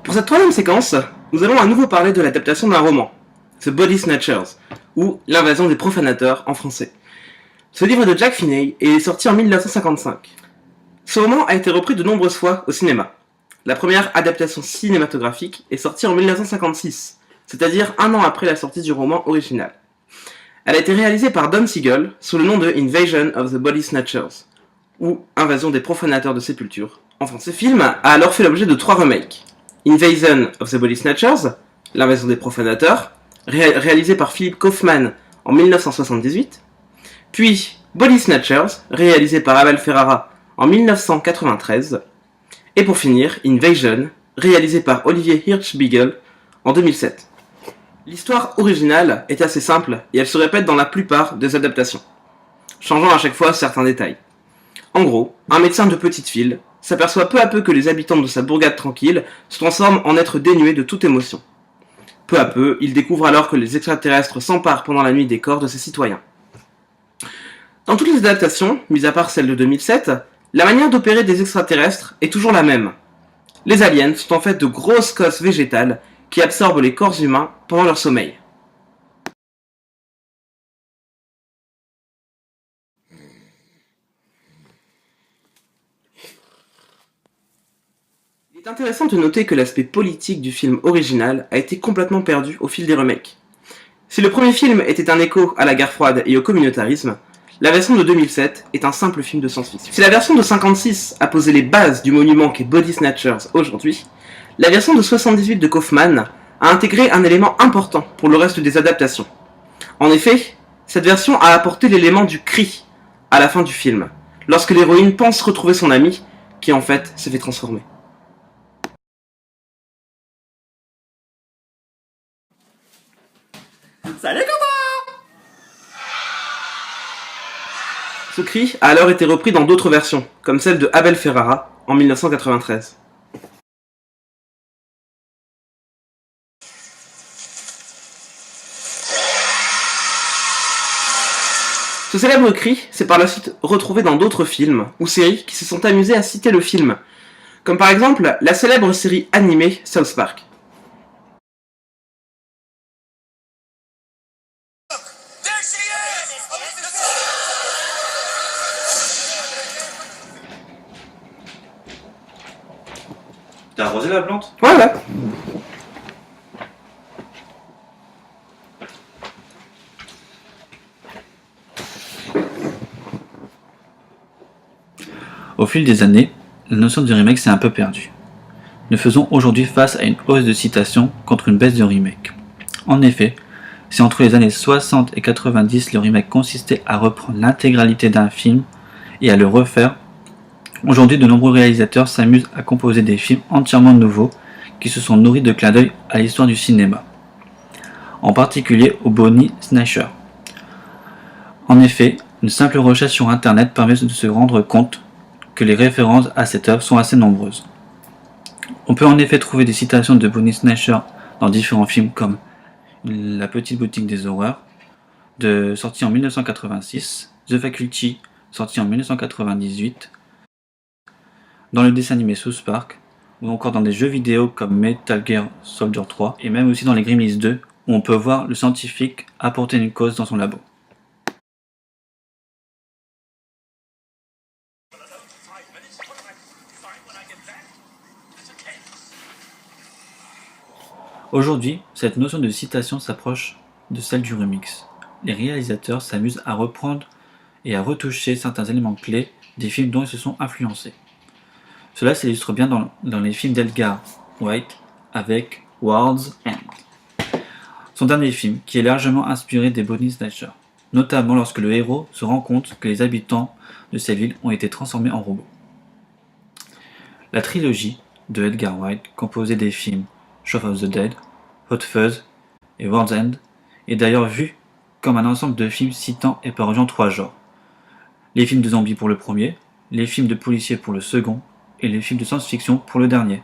Pour cette troisième séquence, nous allons à nouveau parler de l'adaptation d'un roman, The Body Snatchers, ou L'invasion des profanateurs en français. Ce livre de Jack Finney est sorti en 1955. Ce roman a été repris de nombreuses fois au cinéma. La première adaptation cinématographique est sortie en 1956, c'est-à-dire un an après la sortie du roman original. Elle a été réalisée par Don Siegel sous le nom de Invasion of the Body Snatchers, ou Invasion des profanateurs de sépulture en français. Ce film a alors fait l'objet de 3 remakes. Invasion of the Body Snatchers, L'invasion des profanateurs, réalisé par Philip Kaufman en 1978, puis Body Snatchers, réalisé par Abel Ferrara en 1993, et pour finir, Invasion, réalisé par Olivier Hirschbiegel en 2007. L'histoire originale est assez simple et elle se répète dans la plupart des adaptations, changeant à chaque fois certains détails. En gros, un médecin de petite ville s'aperçoit peu à peu que les habitants de sa bourgade tranquille se transforment en êtres dénués de toute émotion. Peu à peu, il découvre alors que les extraterrestres s'emparent pendant la nuit des corps de ses citoyens. Dans toutes les adaptations, mis à part celle de 2007, la manière d'opérer des extraterrestres est toujours la même. Les aliens sont en fait de grosses cosses végétales qui absorbent les corps humains pendant leur sommeil. Il est intéressant de noter que l'aspect politique du film original a été complètement perdu au fil des remakes. Si le premier film était un écho à la guerre froide et au communautarisme, la version de 2007 est un simple film de science-fiction. Si la version de 56 a posé les bases du monument qu'est Body Snatchers aujourd'hui, la version de 78 de Kaufman a intégré un élément important pour le reste des adaptations. En effet, cette version a apporté l'élément du cri à la fin du film, lorsque l'héroïne pense retrouver son ami, qui en fait s'est fait transformer. Salut copain! Ce cri a alors été repris dans d'autres versions, comme celle de Abel Ferrara en 1993. Ce célèbre cri s'est par la suite retrouvé dans d'autres films ou séries qui se sont amusés à citer le film, comme par exemple la célèbre série animée South Park. T'as arrosé la plante? Voilà. Au fil des années, la notion de remake s'est un peu perdue. Nous faisons aujourd'hui face à une hausse de citations contre une baisse de remake. En effet, si entre les années 60 et 90 le remake consistait à reprendre l'intégralité d'un film et à le refaire, aujourd'hui de nombreux réalisateurs s'amusent à composer des films entièrement nouveaux qui se sont nourris de clins d'œil à l'histoire du cinéma, en particulier au Body Snatchers. En effet, une simple recherche sur internet permet de se rendre compte que les références à cette œuvre sont assez nombreuses. On peut en effet trouver des citations de Body Snatchers dans différents films comme La Petite Boutique des Horreurs, sorti en 1986, The Faculty, sorti en 1998, dans le dessin animé South Park, ou encore dans des jeux vidéo comme Metal Gear Soldier 3, et même aussi dans les Gremlins 2, où on peut voir le scientifique apporter une cause dans son labo. Aujourd'hui, cette notion de citation s'approche de celle du remix. Les réalisateurs s'amusent à reprendre et à retoucher certains éléments clés des films dont ils se sont influencés. Cela s'illustre bien dans les films d'Edgar Wright avec World's End, son dernier film qui est largement inspiré des Body Snatchers, notamment lorsque le héros se rend compte que les habitants de cette ville ont été transformés en robots. La trilogie de Edgar Wright, composée des films Shaun of the Dead, Hot Fuzz et World's End, est d'ailleurs vue comme un ensemble de films citant et parodiant 3 genres. Les films de zombies pour le premier, les films de policiers pour le second, et les films de science-fiction pour le dernier.